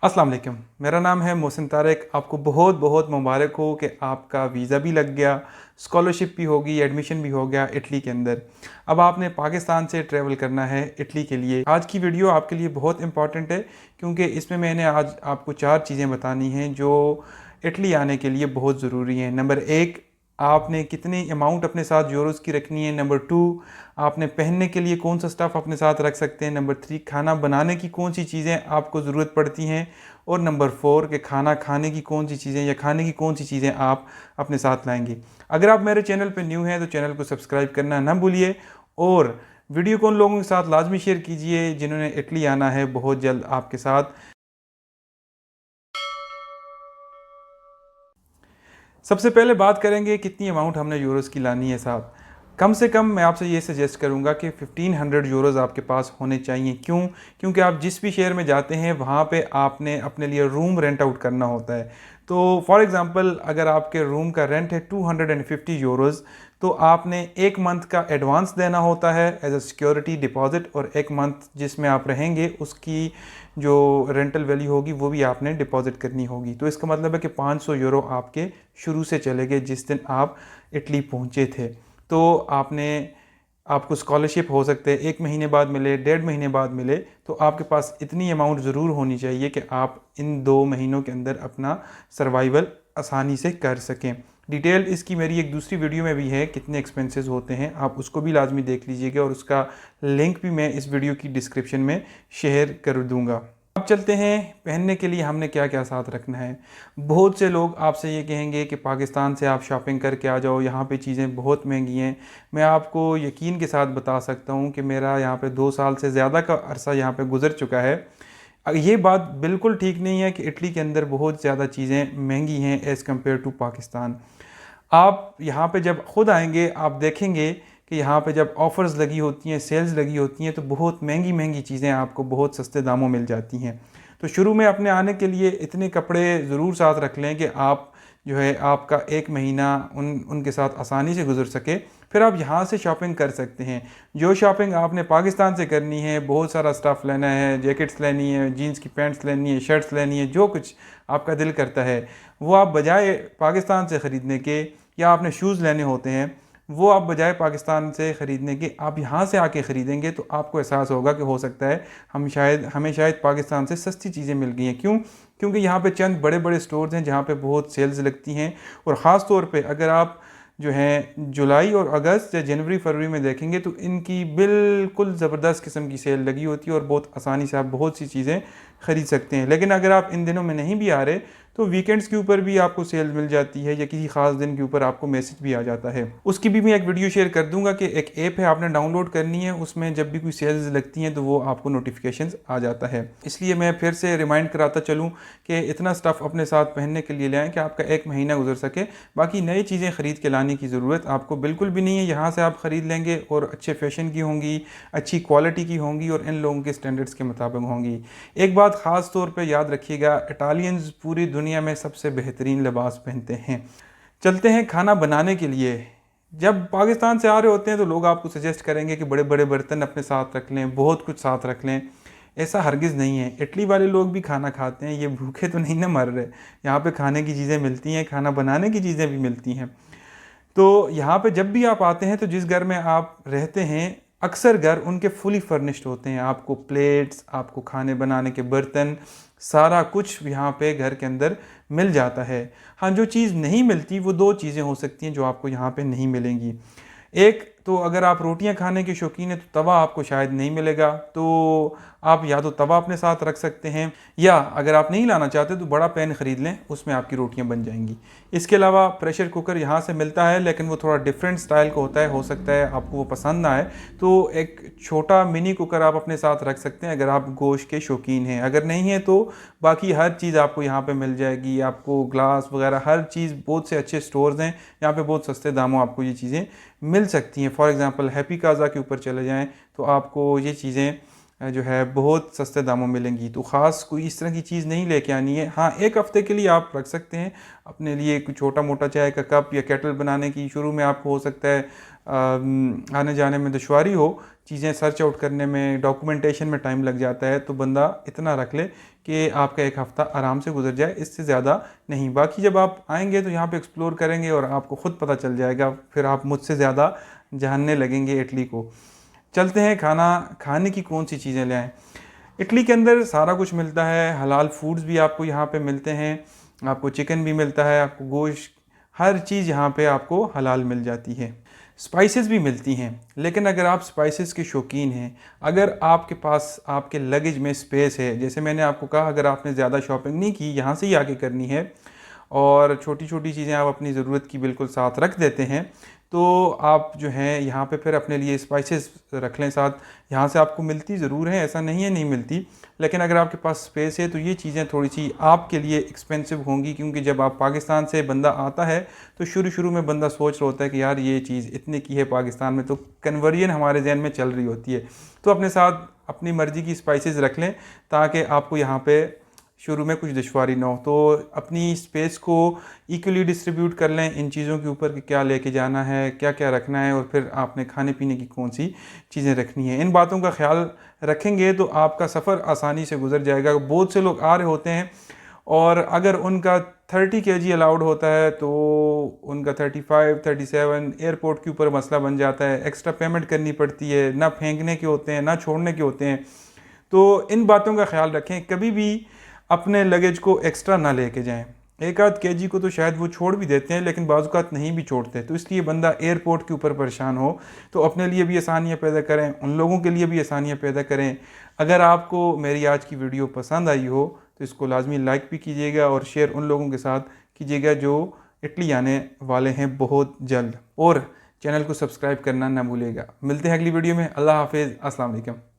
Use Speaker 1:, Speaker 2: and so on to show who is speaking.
Speaker 1: अस्सलाम वालेकुम। मेरा नाम है मोहसिन तारिक। आपको बहुत बहुत मुबारक हो कि आपका वीज़ा भी लग गया, स्कॉलरशिप भी होगी, एडमिशन भी हो गया इटली के अंदर। अब आपने पाकिस्तान से ट्रैवल करना है इटली के लिए। आज की वीडियो आपके लिए बहुत इंपॉर्टेंट है क्योंकि इसमें मैंने आज आपको 4 चीज़ें बतानी हैं जो इटली आने के लिए बहुत ज़रूरी हैं। नंबर 1, आपने कितनी अमाउंट अपने साथ यूरोज़ की रखनी है। नंबर 2, आपने पहनने के लिए कौन सा स्टफ़ अपने साथ रख सकते हैं। नंबर 3, खाना बनाने की कौन सी चीज़ें आपको ज़रूरत पड़ती हैं। और नंबर 4, कि खाना खाने की कौन सी चीज़ें या खाने की कौन सी चीज़ें आप अपने साथ लाएंगे। अगर आप मेरे चैनल पर न्यू हैं तो चैनल को सब्सक्राइब करना ना भूलिए और वीडियो को उन लोगों के साथ लाजमी शेयर कीजिए जिन्होंने इटली आना है बहुत जल्द आपके साथ। सबसे पहले बात करेंगे कितनी अमाउंट हमने यूरोज़ की लानी है साथ। कम से कम मैं आपसे ये सजेस्ट करूँगा कि 1500 यूरोज़ आपके पास होने चाहिए। क्यों? क्योंकि आप जिस भी शहर में जाते हैं वहाँ पे आपने अपने लिए रूम रेंट आउट करना होता है। तो फॉर एग्ज़ाम्पल अगर आपके रूम का रेंट है 250 यूरोज़, तो आपने 1 मंथ का एडवांस देना होता है एज अ सिक्योरिटी डिपॉज़िट, और 1 मंथ जिसमें आप रहेंगे उसकी जो रेंटल वैल्यू होगी वो भी आपने डिपॉज़िट करनी होगी। तो इसका मतलब है कि 500 यूरो आपके शुरू से चले गए जिस दिन आप इटली पहुंचे थे। तो आपको स्कॉलरशिप हो सकते हैं 1 महीने बाद मिले, 1.5 महीने बाद मिले, तो आपके पास इतनी अमाउंट ज़रूर होनी चाहिए कि आप इन 2 महीनों के अंदर अपना सर्वाइवल आसानी से कर सकें। डिटेल इसकी मेरी एक दूसरी वीडियो में भी है, कितने एक्सपेंसेस होते हैं, आप उसको भी लाजमी देख लीजिएगा और उसका लिंक भी मैं इस वीडियो की डिस्क्रिप्शन में शेयर कर दूंगा। अब चलते हैं पहनने के लिए हमने क्या क्या साथ रखना है। बहुत से लोग आपसे ये कहेंगे कि पाकिस्तान से आप शॉपिंग करके आ जाओ, यहाँ पे चीज़ें बहुत महंगी हैं। मैं आपको यकीन के साथ बता सकता हूँ कि मेरा यहाँ पे 2 साल से ज़्यादा का अरसा यहाँ पे गुजर चुका है। ये बात बिल्कुल ठीक नहीं है कि इटली के अंदर बहुत ज़्यादा चीज़ें महंगी हैं एज़ कम्पेयर टू पाकिस्तान। आप यहाँ पे जब ख़ुद आएंगे आप देखेंगे कि यहाँ पे जब ऑफ़र्स लगी होती हैं, सेल्स लगी होती हैं, तो बहुत महंगी महंगी चीज़ें आपको बहुत सस्ते दामों मिल जाती हैं। तो शुरू में अपने आने के लिए इतने कपड़े ज़रूर साथ रख लें कि आप जो है आपका 1 महीना उनके साथ आसानी से गुजर सके। फिर आप यहाँ से शॉपिंग कर सकते हैं। जो शॉपिंग आपने पाकिस्तान से करनी है, बहुत सारा स्टफ़ लेना है, जैकेट्स लेनी है, जीन्स की पैंट्स लेनी है, शर्ट्स लेनी है, जो कुछ आपका दिल करता है वो आप बजाय पाकिस्तान से ख़रीदने के, या आपने शूज़ लेने होते हैं वो आप बजाय पाकिस्तान से ख़रीदने के आप यहाँ से आके ख़रीदेंगे तो आपको एहसास होगा कि हो सकता है हमें शायद पाकिस्तान से सस्ती चीज़ें मिल गई हैं। क्यों? क्योंकि यहाँ पे चंद बड़े बड़े स्टोर्स हैं जहाँ पे बहुत सेल्स लगती हैं, और ख़ास तौर पे अगर आप जो हैं जुलाई और अगस्त या जनवरी फरवरी में देखेंगे तो इनकी बिल्कुल ज़बरदस्त किस्म की सेल लगी होती है और बहुत आसानी से आप बहुत सी चीज़ें ख़रीद सकते हैं। लेकिन अगर आप इन दिनों में नहीं भी आ रहे तो वीकेंड्स के ऊपर भी आपको सेल मिल जाती है, या किसी ख़ास दिन के ऊपर आपको मैसेज भी आ जाता है। उसकी भी मैं एक वीडियो शेयर कर दूंगा कि एक ऐप है आपने डाउनलोड करनी है, उसमें जब भी कोई सेल्स लगती हैं तो वो आपको नोटिफिकेशंस आ जाता है। इसलिए मैं फिर से रिमाइंड कराता चलूँ कि इतना स्टफ़ अपने साथ पहनने के लिए लाएँ कि आपका 1 महीना गुजर सके। बाकी नई चीज़ें ख़रीद के लाने की ज़रूरत आपको बिल्कुल भी नहीं है। यहाँ से आप ख़रीद लेंगे और अच्छे फ़ैशन की होंगी, अच्छी क्वालिटी की होंगी और इन लोगों के स्टैंडर्ड्स के मुताबिक होंगी। एक बात ख़ास तौर पे याद रखिएगा, इटालियंस पूरी दुनिया में सबसे बेहतरीन लिबास पहनते हैं। चलते हैं खाना बनाने के लिए। जब पाकिस्तान से आ रहे होते हैं तो लोग आपको सजेस्ट करेंगे कि बड़े बड़े बर्तन अपने साथ रख लें, बहुत कुछ साथ रख लें। ऐसा हरगिज़ नहीं है। इटली वाले लोग भी खाना खाते हैं, ये भूखे तो नहीं ना मर रहे। यहाँ पे खाने की चीज़ें मिलती हैं, खाना बनाने की चीज़ें भी मिलती हैं। तो यहाँ पे जब भी आप आते हैं तो जिस घर में आप रहते हैं अक्सर घर उनके फुली फर्निश्ड होते हैं। आपको प्लेट्स, आपको खाने बनाने के बर्तन, सारा कुछ यहाँ पे घर के अंदर मिल जाता है। हाँ, जो चीज़ नहीं मिलती वो 2 चीज़ें हो सकती हैं जो आपको यहाँ पे नहीं मिलेंगी। एक तो अगर आप रोटियां खाने के शौकीन हैं तो तवा आपको शायद नहीं मिलेगा, तो आप या तो तवा अपने साथ रख सकते हैं, या अगर आप नहीं लाना चाहते तो बड़ा पैन ख़रीद लें, उसमें आपकी रोटियां बन जाएंगी। इसके अलावा प्रेशर कुकर यहाँ से मिलता है लेकिन वो थोड़ा डिफरेंट स्टाइल का होता है, हो सकता है आपको वो पसंद ना आए। तो एक छोटा मिनी कुकर आप अपने साथ रख सकते हैं अगर आप गोश्त के शौकीन हैं। अगर नहीं है तो बाकी हर चीज़ आपको यहाँ पे मिल जाएगी। आपको ग्लास वगैरह हर चीज़, बहुत से अच्छे स्टोर्स हैं यहाँ पे, बहुत सस्ते दामों आपको ये चीज़ें मिल सकती हैं। फॉर एग्ज़ाम्पल हैप्पी काज़ा के ऊपर चले जाएँ तो आपको ये चीज़ें जो है बहुत सस्ते दामों में मिलेंगी। तो ख़ास कोई इस तरह की चीज़ नहीं लेके आनी है। हाँ, 1 हफ़्ते के लिए आप रख सकते हैं अपने लिए कोई छोटा मोटा चाय का कप या केटल बनाने की। शुरू में आपको हो सकता है आने जाने में दुश्वारी हो, चीज़ें सर्च आउट करने में, डॉक्यूमेंटेशन में टाइम लग जाता है, तो बंदा इतना रख ले कि आपका एक हफ़्ता आराम से गुजर जाए, इससे ज़्यादा नहीं। बाकी जब आप आएंगे तो यहाँ पे एक्सप्लोर करेंगे और आपको ख़ुद पता चल जाएगा, फिर आप मुझसे ज़्यादा जानने लगेंगे इटली को। चलते हैं खाना खाने की कौन सी चीज़ें ले आएँ। इटली के अंदर सारा कुछ मिलता है, हलाल फूड्स भी आपको यहाँ पे मिलते हैं, आपको चिकन भी मिलता है, आपको गोश्त, हर चीज़ यहाँ पे आपको हलाल मिल जाती है। स्पाइसेस भी मिलती हैं, लेकिन अगर आप स्पाइसेस के शौकीन हैं, अगर आपके पास आपके लगेज में स्पेस है, जैसे मैंने आपको कहा अगर आपने ज़्यादा शॉपिंग नहीं की, यहाँ से ही आके करनी है और छोटी छोटी चीज़ें आप अपनी ज़रूरत की बिल्कुल साथ रख देते हैं, तो आप जो हैं यहाँ पे फिर अपने लिए स्पाइसेस रख लें साथ। यहाँ से आपको मिलती ज़रूर है, ऐसा नहीं है नहीं मिलती, लेकिन अगर आपके पास स्पेस है तो ये चीज़ें थोड़ी सी आपके लिए एक्सपेंसिव होंगी, क्योंकि जब आप पाकिस्तान से बंदा आता है तो शुरू शुरू में बंदा सोच रहा होता है कि यार ये चीज़ इतने की है पाकिस्तान में, तो कन्वर्जन हमारे जहन में चल रही होती है। तो अपने साथ अपनी मर्ज़ी की स्पाइसेस रख लें ताकि आपको यहाँ पे शुरू में कुछ दुश्वारी ना हो। तो अपनी स्पेस को इक्वली डिस्ट्रीब्यूट कर लें इन चीज़ों के ऊपर कि क्या लेके जाना है, क्या क्या रखना है और फिर आपने खाने पीने की कौन सी चीज़ें रखनी है। इन बातों का ख्याल रखेंगे तो आपका सफ़र आसानी से गुजर जाएगा। बहुत से लोग आ रहे होते हैं और अगर उनका 30 kg अलाउड होता है तो उनका 35, 37 एयरपोर्ट के ऊपर मसला बन जाता है, एक्स्ट्रा पेमेंट करनी पड़ती है, ना फेंकने के होते हैं ना छोड़ने के होते हैं। तो इन बातों का ख्याल रखें, कभी भी अपने लगेज को एक्स्ट्रा ना लेके जाएं। एक आध केजी को तो शायद वो छोड़ भी देते हैं, लेकिन बाज़ नहीं भी छोड़ते, तो इसलिए बंदा एयरपोर्ट के ऊपर परेशान हो तो अपने लिए भी आसानियाँ पैदा करें, उन लोगों के लिए भी आसानियाँ पैदा करें। अगर आपको मेरी आज की वीडियो पसंद आई हो तो इसको लाजमी लाइक भी कीजिएगा और शेयर उन लोगों के साथ कीजिएगा जो इटली आने वाले हैं बहुत जल्द, और चैनल को सब्सक्राइब करना ना भूलिएगा। मिलते हैं अगली वीडियो में। अल्लाह हाफिज़, अस्सलाम वालेकुम।